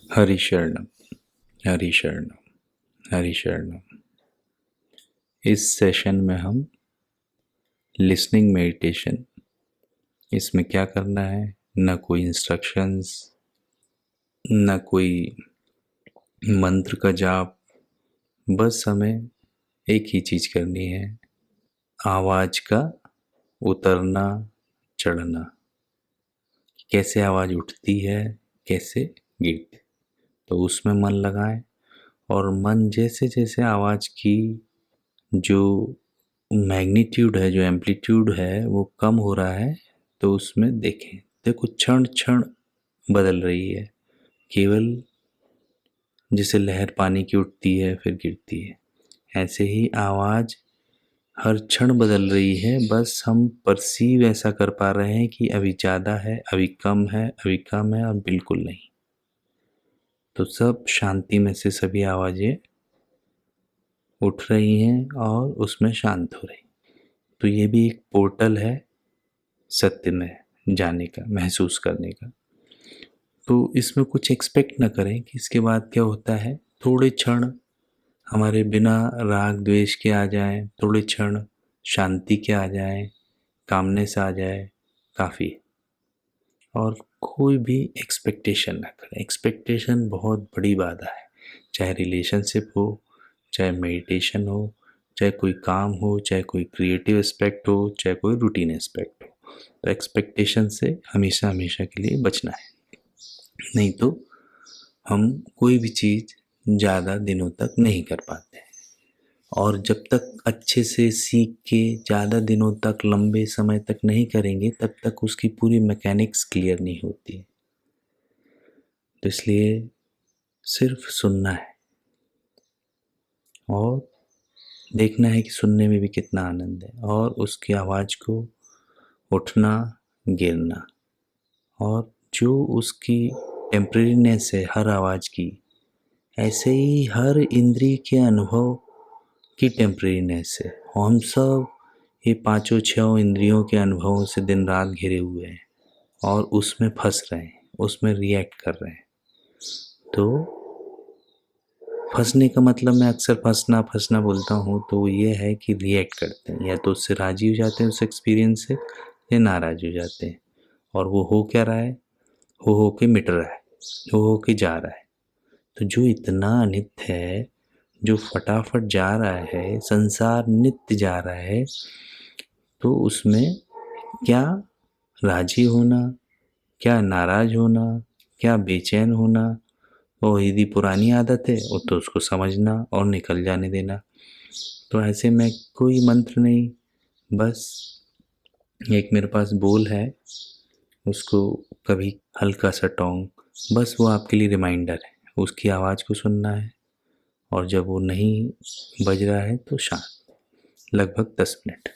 हरि शरणम, हरि शरणम, हरि शरणम। इस सेशन में हम लिसनिंग मेडिटेशन, इसमें क्या करना है, न कोई इंस्ट्रक्शंस, न कोई मंत्र का जाप। बस हमें एक ही चीज करनी है, आवाज का उतरना चढ़ना। कैसे आवाज उठती है, कैसे गिरती, तो उसमें मन लगाएं। और मन जैसे जैसे आवाज की जो मैग्नीट्यूड है, जो एम्पलीट्यूड है, वो कम हो रहा है, तो उसमें देखें। देखो, क्षण क्षण बदल रही है। केवल जैसे लहर पानी की उठती है फिर गिरती है, ऐसे ही आवाज हर क्षण बदल रही है। बस हम परसीव ऐसा कर पा रहे हैं कि अभी ज़्यादा है, अभी कम है, अभी कम है, अब बिल्कुल नहीं। तो सब शांति में से सभी आवाज़ें उठ रही हैं और उसमें शांत हो रही। तो ये भी एक पोर्टल है सत्य में जाने का, महसूस करने का। तो इसमें कुछ एक्सपेक्ट ना करें कि इसके बाद क्या होता है। थोड़े क्षण हमारे बिना राग द्वेष के आ जाएं, थोड़े क्षण शांति के आ जाएं, कामनेस आ जाए, काफ़ी। और कोई भी एक्सपेक्टेशन ना करें। एक्सपेक्टेशन बहुत बड़ी बाधा है, चाहे रिलेशनशिप हो, चाहे मेडिटेशन हो, चाहे कोई काम हो, चाहे कोई क्रिएटिव एस्पेक्ट हो, चाहे कोई रूटीन एस्पेक्ट हो। तो एक्सपेक्टेशन से हमेशा हमेशा के लिए बचना है। नहीं तो हम कोई भी चीज़ ज़्यादा दिनों तक नहीं कर पाते हैं। और जब तक अच्छे से सीख के ज़्यादा दिनों तक, लंबे समय तक नहीं करेंगे, तब तक उसकी पूरी मैकेनिक्स क्लियर नहीं होती। तो इसलिए सिर्फ सुनना है और देखना है कि सुनने में भी कितना आनंद है, और उसकी आवाज़ को उठना गिरना, और जो उसकी टेम्परेरीनेस है हर आवाज़ की, ऐसे ही हर इंद्रिय के अनुभव की टेम्परेरीनेस है। हम सब ये पांचों छह इंद्रियों के अनुभवों से दिन रात घिरे हुए हैं और उसमें फंस रहे हैं, उसमें रिएक्ट कर रहे हैं। तो फंसने का मतलब, मैं अक्सर फंसना फंसना बोलता हूँ, तो ये है कि रिएक्ट करते हैं, या तो उससे राजी हो जाते हैं उस एक्सपीरियंस से, या नाराज हो जाते हैं। और वो हो क्या रहा है, हो के मिट रहा है, हो के जा रहा है। तो जो इतना अनित्य है, जो फटाफट जा रहा है, संसार नित्य जा रहा है, तो उसमें क्या राजी होना, क्या नाराज होना, क्या बेचैन होना, वो यदि पुरानी आदत है वो तो उसको समझना और निकल जाने देना। तो ऐसे में कोई मंत्र नहीं, बस एक मेरे पास बोल है, उसको कभी हल्का सा टोंग, बस वो आपके लिए रिमाइंडर है। उसकी आवाज़ को सुनना है, और जब वो नहीं बज रहा है तो शांत, लगभग 10 मिनट।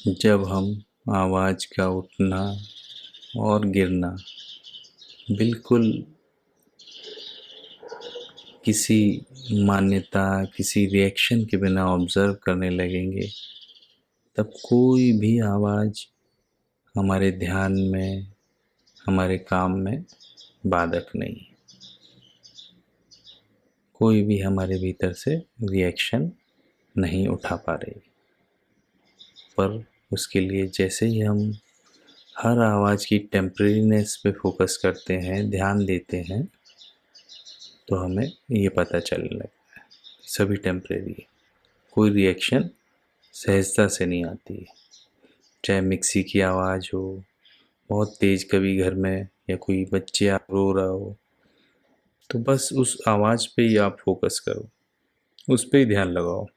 जब हम आवाज़ का उठना और गिरना बिल्कुल किसी मान्यता, किसी रिएक्शन के बिना ऑब्ज़र्व करने लगेंगे, तब कोई भी आवाज़ हमारे ध्यान में, हमारे काम में बाधक नहीं है। कोई भी हमारे भीतर से रिएक्शन नहीं उठा पा रही। पर उसके लिए जैसे ही हम हर आवाज़ की टेम्परेरीनेस पे फोकस करते हैं, ध्यान देते हैं, तो हमें ये पता चलने लगता है सभी टेम्परेरी है। कोई रिएक्शन सहजता से नहीं आती है। चाहे मिक्सी की आवाज़ हो, बहुत तेज़ कभी घर में, या कोई बच्चे आप रो रहा हो, तो बस उस आवाज़ पे ही आप फोकस करो, उस पे ही ध्यान लगाओ।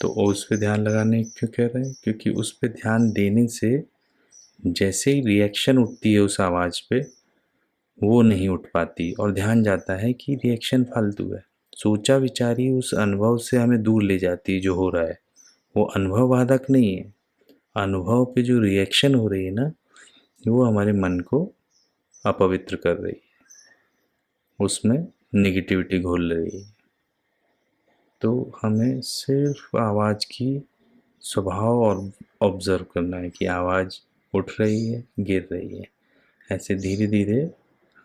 तो उस पे ध्यान लगाने क्यों कह रहे हैं? क्योंकि उस पे ध्यान देने से जैसे ही रिएक्शन उठती है उस आवाज़ पे, वो नहीं उठ पाती और ध्यान जाता है कि रिएक्शन फालतू है। सोचा विचारी उस अनुभव से हमें दूर ले जाती है जो हो रहा है। वो अनुभव बाधक नहीं है। अनुभव पे जो रिएक्शन हो रही है ना, वो हमारे मन को अपवित्र कर रही है, उसमें नेगेटिविटी घोल रही है। तो हमें सिर्फ आवाज़ की स्वभाव और ऑब्ज़र्व करना है कि आवाज़ उठ रही है, गिर रही है। ऐसे धीरे धीरे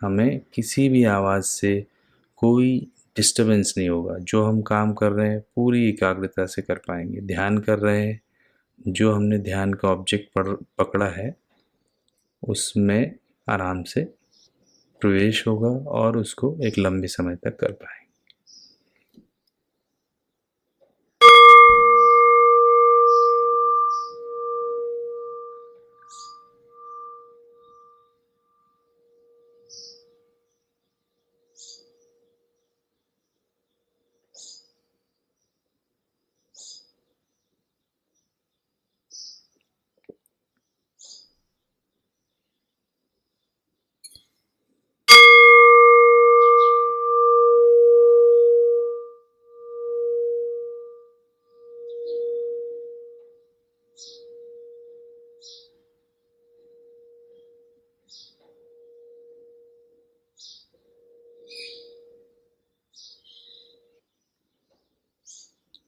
हमें किसी भी आवाज़ से कोई डिस्टर्बेंस नहीं होगा। जो हम काम कर रहे हैं पूरी एकाग्रता से कर पाएंगे। ध्यान कर रहे हैं, जो हमने ध्यान का ऑब्जेक्ट पकड़ा है उसमें आराम से प्रवेश होगा और उसको एक लंबे समय तक कर पाएंगे।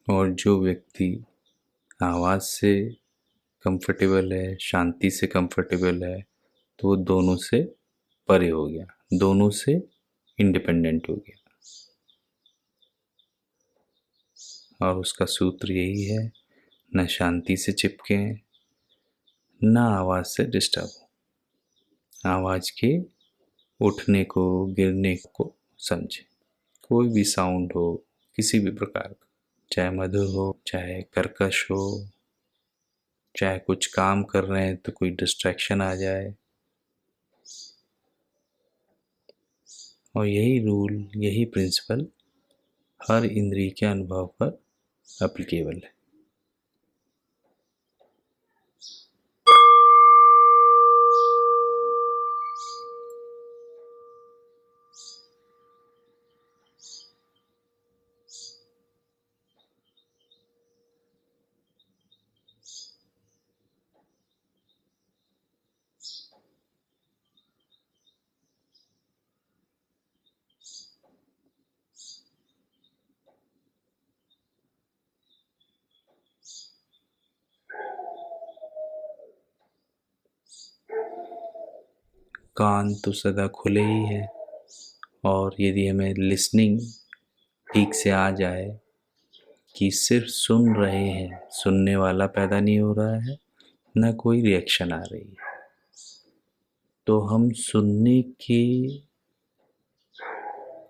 और जो व्यक्ति आवाज़ से कंफर्टेबल है, शांति से कंफर्टेबल है, तो वो दोनों से परे हो गया, दोनों से इंडिपेंडेंट हो गया। और उसका सूत्र यही है, न शांति से चिपके, न आवाज़ से डिस्टर्ब हो। आवाज़ के उठने को, गिरने को समझे। कोई भी साउंड हो, किसी भी प्रकार का, चाहे मधुर हो, चाहे कर्कश हो, चाहे कुछ काम कर रहे हैं तो कोई डिस्ट्रैक्शन आ जाए, और यही रूल, यही प्रिंसिपल हर इंद्रिय के अनुभव पर एप्लीकेबल है। कान तो सदा खुले ही है, और यदि हमें लिसनिंग ठीक से आ जाए कि सिर्फ सुन रहे हैं, सुनने वाला पैदा नहीं हो रहा है, ना कोई रिएक्शन आ रही है, तो हम सुनने की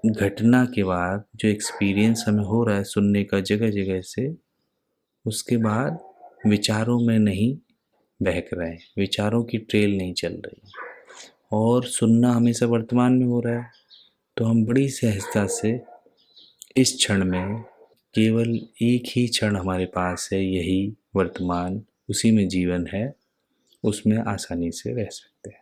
घटना के बाद जो एक्सपीरियंस हमें हो रहा है सुनने का जगह जगह से, उसके बाद विचारों में नहीं बहक रहे हैं, विचारों की ट्रेल नहीं चल रही, और सुनना हमेशा वर्तमान में हो रहा है। तो हम बड़ी सहजता से इस क्षण में, केवल एक ही क्षण हमारे पास है, यही वर्तमान, उसी में जीवन है, उसमें आसानी से रह सकते हैं।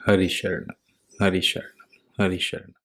हरि शरण, हरि शरण, हरि शरण।